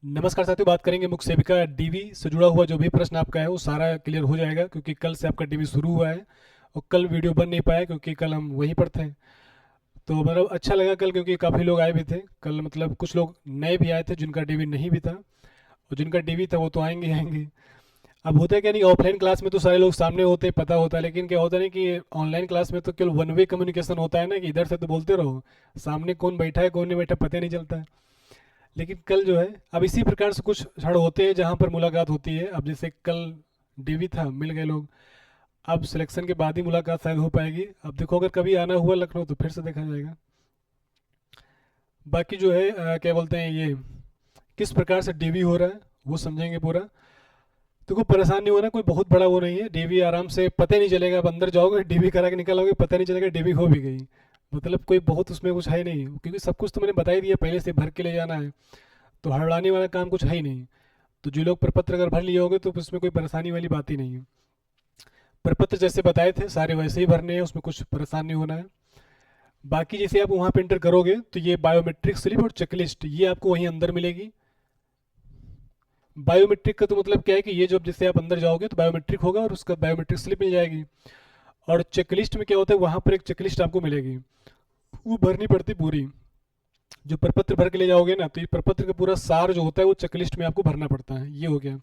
नमस्कार साथियों, बात करेंगे मुख्य सेविका डीवी से जुड़ा हुआ जो भी प्रश्न आपका है वो सारा क्लियर हो जाएगा, क्योंकि कल से आपका डीवी शुरू हुआ है और कल वीडियो बन नहीं पाया क्योंकि कल हम वहीं पर थे। तो मतलब अच्छा लगा कल, क्योंकि काफ़ी लोग आए भी थे कल, मतलब कुछ लोग नए भी आए थे जिनका डीवी नहीं भी था, और जिनका डीवी था वो तो आएंगे ही आएंगे। अब होता है क्या, नहीं ऑफलाइन क्लास में तो सारे लोग सामने होते हैं, पता होता है, लेकिन क्या होता है ना कि ऑनलाइन क्लास में तो केवल वन वे कम्युनिकेशन होता है ना, कि इधर से तो बोलते रहो, सामने कौन बैठा है कौन नहीं बैठा पता नहीं चलता है। लेकिन कल जो है, अब इसी प्रकार से कुछ क्षण होते हैं जहाँ पर मुलाकात होती है। अब जैसे कल डीवी था, मिल गए लोग। अब सिलेक्शन के बाद ही मुलाकात शायद हो पाएगी। अब देखो, अगर कभी आना हुआ लखनऊ तो फिर से देखा जाएगा। बाकी जो है क्या बोलते हैं, ये किस प्रकार से डीवी हो रहा है वो समझेंगे पूरा। तो कोई परेशान नहीं होना, कोई बहुत बड़ा वो नहीं है। डीवी आराम से पता ही नहीं चलेगा, आप अंदर जाओगे डीवी करा के निकलोगे पता नहीं चलेगा डीवी हो भी गई। मतलब कोई बहुत उसमें कुछ है नहीं, क्योंकि सब कुछ तो मैंने बता ही दिया, पहले से भर के ले जाना है। तो हड़बड़ाने वाला काम कुछ है ही नहीं। तो जो लोग प्रपत्र अगर भर लिए होंगे तो उसमें कोई परेशानी वाली बात ही नहीं है। प्रपत्र जैसे बताए थे सारे वैसे ही भरने हैं, उसमें कुछ परेशान नहीं होना है। बाकी जैसे आप वहाँ पे एंटर करोगे तो ये बायोमेट्रिक स्लिप और चेकलिस्ट ये आपको वहीं अंदर मिलेगी। बायोमेट्रिक का तो मतलब क्या है कि ये जो जैसे आप अंदर जाओगे तो बायोमेट्रिक होगा और उसका बायोमेट्रिक स्लिप मिल जाएगी। और चेकलिस्ट में क्या होता है, वहाँ पर एक चेकलिस्ट आपको मिलेगी, वो भरनी पड़ती पूरी। जो प्रपत्र भर के ले जाओगे ना, तो ये प्रपत्र का पूरा सार जो होता है वो चेकलिस्ट में आपको भरना पड़ता है। ये हो गया।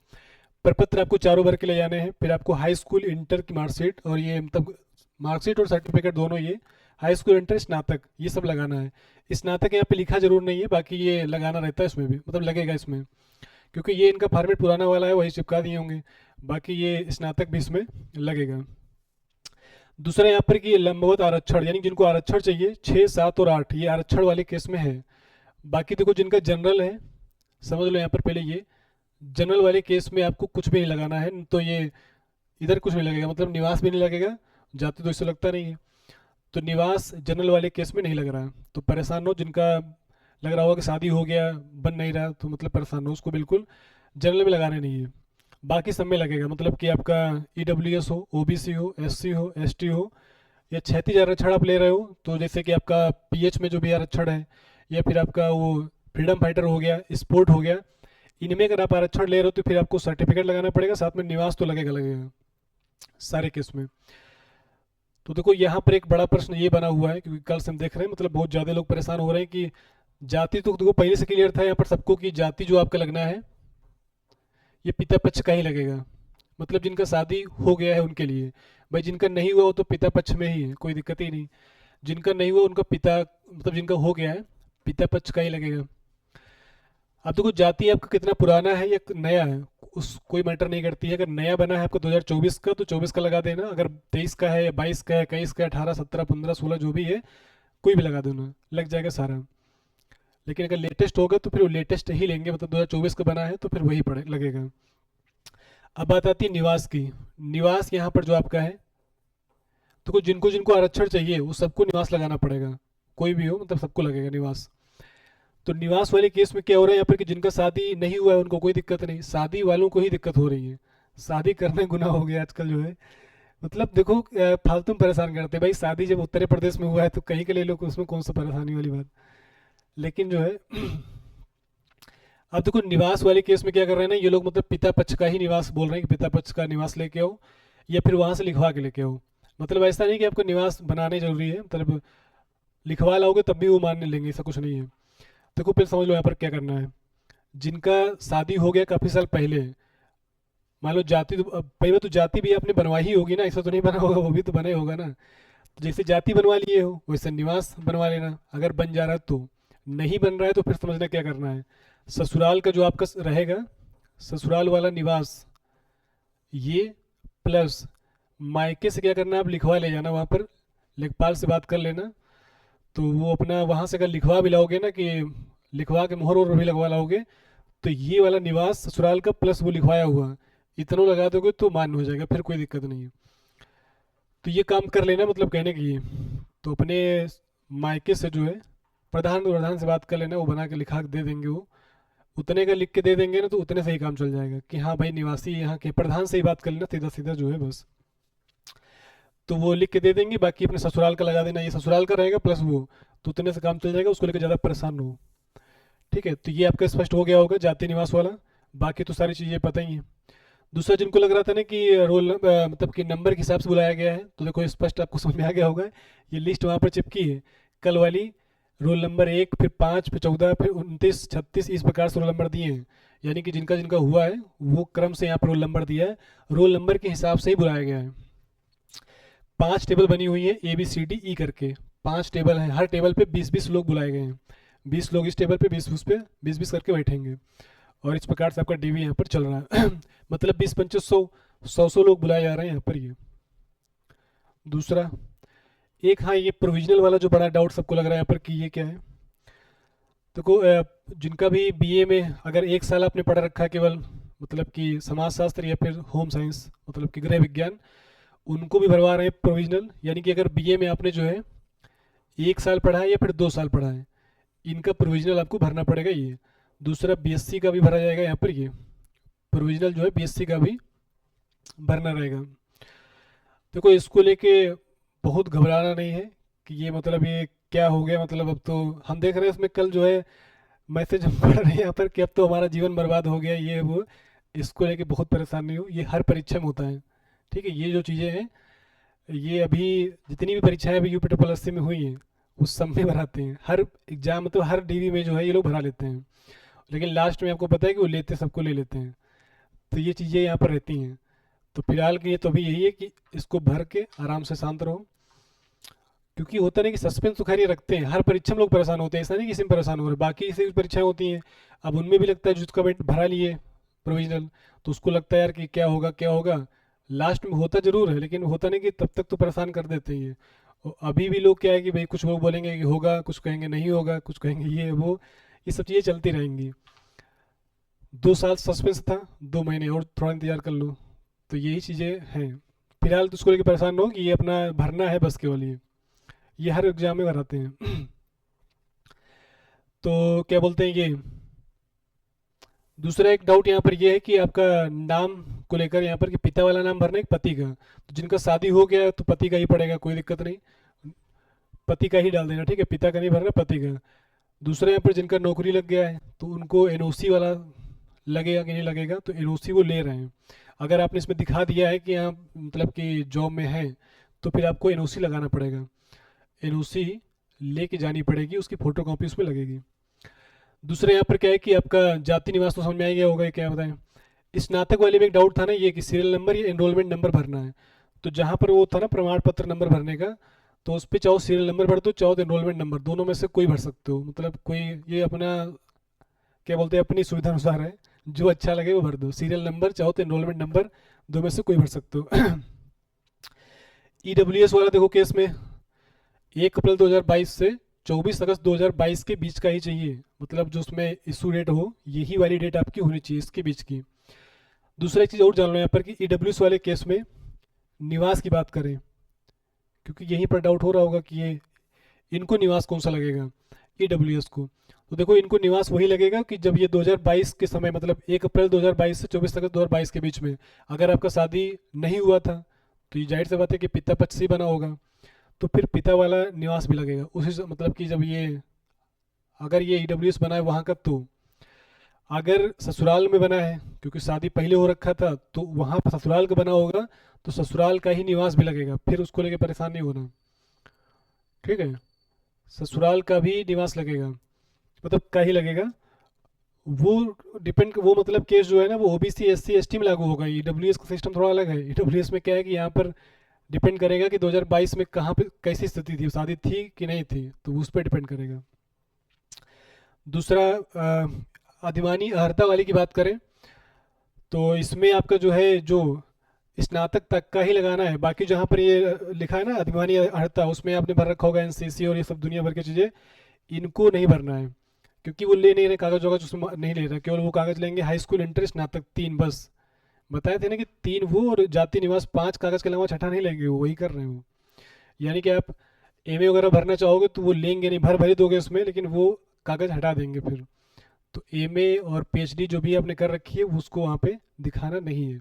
प्रपत्र आपको चारों भर के ले जाने हैं। फिर आपको हाई स्कूल इंटर की मार्कशीट, और ये मतलब मार्कशीट और सर्टिफिकेट दोनों, ये हाई स्कूल इंटर स्नातक ये सब लगाना है। स्नातक यहाँ पे लिखा जरूर नहीं है, बाकी ये लगाना रहता है इसमें भी, मतलब लगेगा इसमें, क्योंकि ये इनका फॉर्मेट पुराना वाला है, वही चिपका दिए होंगे। बाकी ये स्नातक भी इसमें लगेगा। दूसरा यहाँ पर कि लंबवत आरक्षण, यानी जिनको आरक्षण चाहिए 6, 7 और 8, ये आरक्षण वाले केस में है। बाकी देखो जिनका जनरल है, समझ लो यहाँ पर पहले ये जनरल वाले केस में आपको कुछ भी नहीं लगाना है। तो ये इधर कुछ नहीं लगेगा, मतलब निवास भी नहीं लगेगा, जाति तो इससे लगता नहीं है। तो निवास जनरल वाले केस में नहीं लग रहा है, तो परेशान हो। जिनका लग रहा होगा कि शादी हो गया बन नहीं रहा, तो मतलब परेशान हो, उसको बिल्कुल जनरल में लगाने नहीं है। बाकी सब में लगेगा, मतलब कि आपका ईडब्ल्यूएस हो, ओबीसी हो, एससी हो, एसटी हो, या क्षैतिज आरक्षण आप ले रहे हो, तो जैसे कि आपका पीएच में जो भी आरक्षण है, या फिर आपका वो फ्रीडम फाइटर हो गया, स्पोर्ट हो गया, इनमें अगर आप आरक्षण ले रहे हो तो फिर आपको सर्टिफिकेट लगाना पड़ेगा, साथ में निवास तो लगेगा लगेगा सारे केस में। तो देखो यहाँ पर एक बड़ा प्रश्न ये बना हुआ है, क्योंकि कल से हम देख रहे हैं, मतलब बहुत ज़्यादा लोग परेशान हो रहे हैं कि जाति तो देखो पहले से क्लियर था यहाँ पर सबको कि जाति जो आपका लगना है ये पिता पक्ष का ही लगेगा। मतलब जिनका शादी हो गया है उनके लिए। भाई जिनका नहीं हुआ वो तो पिता पक्ष में ही है, कोई दिक्कत ही नहीं। जिनका नहीं हुआ उनका पिता, मतलब जिनका हो गया है पिता पक्ष का ही लगेगा। अब देखो जाति आपका कितना पुराना है या नया है, उस कोई मैटर नहीं करती है। अगर नया बना है आपका 2024 का तो 24 का लगा देना, अगर 23 का है या 22 का है, 21 का है, 18, 17, 15, 16 जो भी है कोई भी लगा देना, लग जाएगा सारा। लेकिन अगर लेटेस्ट होगा तो फिर वो लेटेस्ट ही लेंगे, मतलब 2024 का बना है तो फिर वही पड़े लगेगा। अब बात आती है निवास की। निवास यहाँ पर जो आपका है, तो जिनको जिनको आरक्षण चाहिए वो सबको निवास लगाना पड़ेगा, कोई भी हो मतलब सबको लगेगा निवास। तो निवास वाले केस में क्या हो रहा है यहाँ पर कि जिनका शादी नहीं हुआ है उनको कोई दिक्कत नहीं, शादी वालों को ही दिक्कत हो रही है। शादी करना गुनाह हो गया आजकल जो है। मतलब देखो फालतू में परेशान करते हैं भाई, शादी जब उत्तर प्रदेश में हुआ है तो कहीं के लिए लोग, उसमें कौन सा परेशानी वाली बात। लेकिन जो है अब देखो निवास वाले केस में क्या कर रहे हैं ना ये लोग, मतलब पिता पक्ष का ही निवास बोल रहे हैं कि पिता पक्ष का निवास लेके आओ, या फिर वहां से लिखवा के लेके आओ। मतलब ऐसा नहीं कि आपको निवास बनाने जरूरी है, मतलब लिखवा लाओगे तब भी वो मानने लेंगे, ऐसा कुछ नहीं है। देखो फिर समझ लो यहाँ पर क्या करना है। जिनका शादी हो गया काफी साल पहले, मान लो जाति तो पहले तो जाति भी आपने बनवाई ही होगी ना, ऐसा तो नहीं बना होगा, वो भी तो बना ही होगा ना। तो जैसे जाति बनवा लिए हो वैसे निवास बनवा लेना, अगर बन जा रहा है तो। नहीं बन रहा है तो फिर समझना क्या करना है। ससुराल का जो आपका रहेगा, ससुराल वाला निवास, ये प्लस मायके से क्या करना है, आप लिखवा ले जाना वहाँ पर, लेखपाल से बात कर लेना। तो वो अपना वहाँ से अगर लिखवा भी लाओगे ना, कि लिखवा के मोहर वोहर भी लगवा लाओगे, तो ये वाला निवास ससुराल का प्लस वो लिखवाया हुआ इतना लगा दोगे तो मान्य हो जाएगा, फिर कोई दिक्कत नहीं है। तो ये काम कर लेना, मतलब कहने की ये। तो अपने मायके से जो है प्रधान प्रधान से बात कर लेना, वो बना के लिखा के दे देंगे वो। उतने का लिख के दे देंगे ना तो उतने से ही काम चल जाएगा, कि हाँ भाई निवासी यहाँ के प्रधान से ही बात कर लेना, सीधा सीधा जो है बस। तो वो लिख के दे देंगे, बाकी अपने ससुराल का लगा देना, ये ससुराल का रहेगा प्लस वो, तो उतने से काम चल जाएगा, उसको लेकर ज़्यादा परेशान ना हो। ठीक है, तो ये आपका स्पष्ट हो गया होगा जाति निवास वाला। बाकी तो सारी चीज़ें पता ही हैं। दूसरा, जिनको लग रहा था ना कि मतलब कि नंबर के हिसाब से बुलाया गया है, तो देखो स्पष्ट आपको समझ में आ गया होगा। ये लिस्ट वहाँ पर चिपकी है कल वाली। रोल नंबर 1, फिर 5, फिर 14, फिर 29, 36, इस प्रकार से रोल नंबर दिए हैं। यानी कि जिनका जिनका हुआ है वो क्रम से यहाँ पर रोल नंबर दिया है। रोल नंबर के हिसाब से ही बुलाया गया है। 5 टेबल बनी हुई है ABCDE करके। 5 टेबल हैं, हर टेबल पे 20-20 लोग बुलाए गए हैं। 20 लोग इस टेबल पे, 20 उस पे, 20-20 करके बैठेंगे। और इस प्रकार से आपका डीवी यहाँ पर चल रहा है। मतलब 20-25, 100 लोग बुलाए जा रहे हैं यहाँ पर। ये दूसरा एक, हाँ, ये प्रोविजनल वाला जो बड़ा डाउट सबको लग रहा है यहाँ पर कि ये क्या है। देखो जिनका भी बीए में अगर 1 साल आपने पढ़ा रखा है केवल, मतलब कि समाजशास्त्र या फिर होम साइंस, मतलब कि गृह विज्ञान, उनको भी भरवा रहे हैं प्रोविजनल। यानी कि अगर बीए में आपने जो है 1 साल पढ़ा है या फिर 2 साल पढ़ा है, इनका प्रोविजनल आपको भरना पड़ेगा ये। दूसरा, बीएससी का भी भरा जाएगा यहाँ पर। ये प्रोविजनल जो है बीएससी का भी भरना रहेगा। देखो इसको लेके बहुत घबराना नहीं है कि ये मतलब ये क्या हो गया, मतलब अब तो हम देख रहे हैं इसमें कल जो है मैसेज हम पढ़ रहे हैं यहाँ पर कि अब तो हमारा जीवन बर्बाद हो गया, ये वो। इसको लेके बहुत परेशान नहीं हो, ये हर परीक्षा में होता है। ठीक है, ये जो चीज़ें हैं, ये अभी जितनी भी परीक्षाएं अभी UP SSC में हुई हैं उस सब में भराते हैं। हर एग्जाम, मतलब हर डीवी में जो है ये लोग भरा लेते हैं। लेकिन लास्ट में आपको पता है कि वो लेते सबको ले लेते हैं। तो ये चीज़ें यहाँ पर रहती हैं। तो फिलहाल के लिए तो अभी यही है कि इसको भर के आराम से शांत रहो। क्योंकि होता नहीं कि सस्पेंस तो खैर ये रखते हैं, हर परीक्षा में लोग परेशान होते हैं, ऐसा नहीं कि इसमें परेशान हो रहे, बाकी इसे भी परीक्षाएं होती हैं। अब उनमें भी लगता है जिसका वेट भरा लिए प्रोविजनल, तो उसको लगता है यार कि क्या होगा क्या होगा। लास्ट में होता जरूर है, लेकिन होता नहीं कि तब तक तो परेशान कर देते हैं ये। और अभी भी लोग क्या है कि भाई कुछ लोग बोलेंगे कि होगा, कुछ कहेंगे नहीं होगा, कुछ कहेंगे ये वो, ये सब चीज़ें चलती रहेंगी। 2 साल सस्पेंस था, 2 महीने और थोड़ा इंतजार कर लो। तो यही चीज़ें हैं। फिलहाल तो उसको लेकर परेशान हो कि ये अपना भरना है बस केवल ये हर एग्जाम में भराते हैं। तो क्या बोलते हैं ये, दूसरा एक डाउट यहाँ पर ये है कि आपका नाम को लेकर यहाँ पर कि पिता वाला नाम भरना है कि पति का। तो जिनका शादी हो गया है तो पति का ही पड़ेगा, कोई दिक्कत नहीं, पति का ही डाल देना। ठीक है, पिता का नहीं भरना, पति का। दूसरा यहाँ पर जिनका नौकरी लग गया है तो उनको एनओसी वाला लगेगा कि नहीं लगेगा, तो एनओसी वो ले रहे हैं। अगर आपने इसमें दिखा दिया है कि यहाँ मतलब कि जॉब में है, तो फिर आपको एनओसी लगाना पड़ेगा। एनओसी लेके जानी पड़ेगी, उसकी फोटो कॉपी उसमें लगेगी। दूसरा यहाँ पर क्या है कि आपका जाति निवास तो समझ में आ गया होगा, ये क्या बताएं। स्नातक वाले में एक डाउट था ना ये कि सीरियल नंबर या एनरोलमेंट नंबर भरना है। तो जहाँ पर वो था ना प्रमाण पत्र नंबर भरने का, तो उस पर चाहो सीरियल नंबर भर दो, चाहो तो एनरोलमेंट नंबर, दोनों में से कोई भर सकते हो। मतलब कोई, ये अपना क्या बोलते हैं, अपनी सुविधा अनुसार है, जो अच्छा लगे वो भर दो। सीरियल नंबर चाहो तो एनरोलमेंट नंबर, दो में से कोई भर सकते हो। EWS वाला देखो केस में 1 अप्रैल 2022 से 24 अगस्त 2022 के बीच का ही चाहिए, मतलब जो उसमें इशू डेट हो यही वाली डेट आपकी होनी चाहिए, इसके बीच की। दूसरा एक चीज़ और जान लो यहाँ पर कि EWS वाले केस में निवास की बात करें, क्योंकि यहीं पर डाउट हो रहा होगा कि ये इनको निवास कौन सा लगेगा EWS को। तो देखो इनको निवास वही लगेगा कि जब ये 2022 के समय, मतलब 1 अप्रैल 2022 से 24 अगस्त 2022 के बीच में अगर आपका शादी नहीं हुआ था, तो ये जाहिर सी बात है कि पिता पक्ष से ही बना होगा, तो फिर पिता वाला निवास भी लगेगा उसी मतलब कि जब ये, अगर ये EWS बना है वहाँ का, तो अगर ससुराल में बना है क्योंकि शादी पहले हो रखा था, तो वहाँ पर ससुराल का बना होगा, तो ससुराल का ही निवास भी लगेगा, फिर उसको लेके परेशान नहीं होना। ठीक है, ससुराल का भी निवास लगेगा, मतलब का ही लगेगा। वो डिपेंड, वो मतलब केस जो है ना वो OBC SC ST में लागू होगा। EWS का सिस्टम थोड़ा अलग है। EWS में क्या है कि यहाँ पर डिपेंड करेगा कि 2022 में कहाँ पे कैसी स्थिति थी, शादी थी कि नहीं थी, तो उस पर डिपेंड करेगा। दूसरा अधिमानी अर्हता वाली की बात करें, तो इसमें आपका जो है जो स्नातक तक का ही लगाना है। बाकी जहाँ पर ये लिखा है ना अधिमानी अर्हता, उसमें आपने भर रखा होगा NCC और ये सब दुनिया भर की चीज़ें, इनको नहीं भरना है, क्योंकि वो ले नहीं रहे कागज वागज, उसमें नहीं ले रहे। केवल वो कागज लेंगे हाई स्कूल इंटर स्नातक 3 बस। बताए थे ना कि 3 वो और जाति निवास 5 कागज के अलावा छठा नहीं लेंगे, वो वही कर रहे हैं वो। यानी कि आप MA वगैरह भरना चाहोगे तो वो लेंगे नहीं, भर ही दोगे उसमें, लेकिन वो कागज हटा देंगे फिर। तो MA और PhD जो भी आपने कर रखी है उसको वहाँ पे दिखाना नहीं है।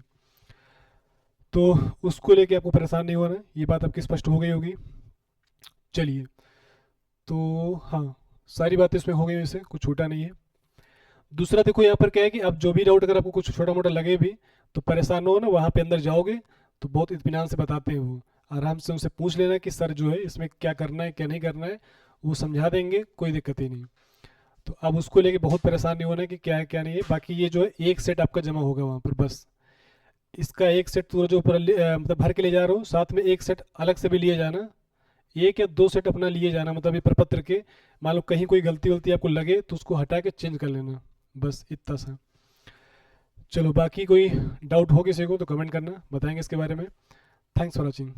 तो उसको लेके आपको परेशान नहीं होना, ये बात आपकी स्पष्ट हो गई होगी। चलिए, तो हाँ, सारी बातें इसमें हो गई, वैसे कुछ छूटा नहीं है। दूसरा देखो यहाँ पर क्या है कि अब जो भी डाउट अगर आपको कुछ छोटा मोटा लगे भी तो परेशान हो ना, वहाँ पे अंदर जाओगे तो बहुत इत्मीनान से बताते हैं वो। आराम से उनसे पूछ लेना कि सर जो है इसमें क्या करना है क्या नहीं करना है, वो समझा देंगे, कोई दिक्कत ही नहीं। तो अब उसको लेके बहुत परेशान नहीं होना कि क्या है क्या नहीं है। बाकी ये जो है एक सेट आपका जमा होगा वहाँ पर बस। इसका एक सेट पूरा जो ऊपर मतलब भर के ले जा रहा हूँ, साथ में एक सेट अलग से भी लिए जाना। एक या दो सेट अपना लिए जाना, मतलब ये प्रपत्र के। मान लो कहीं कोई गलती वलती आपको लगे तो उसको हटा के चेंज कर लेना, बस इतना सा। चलो बाकी कोई डाउट हो किसी को तो कमेंट करना, बताएंगे इसके बारे में। Thanks for watching.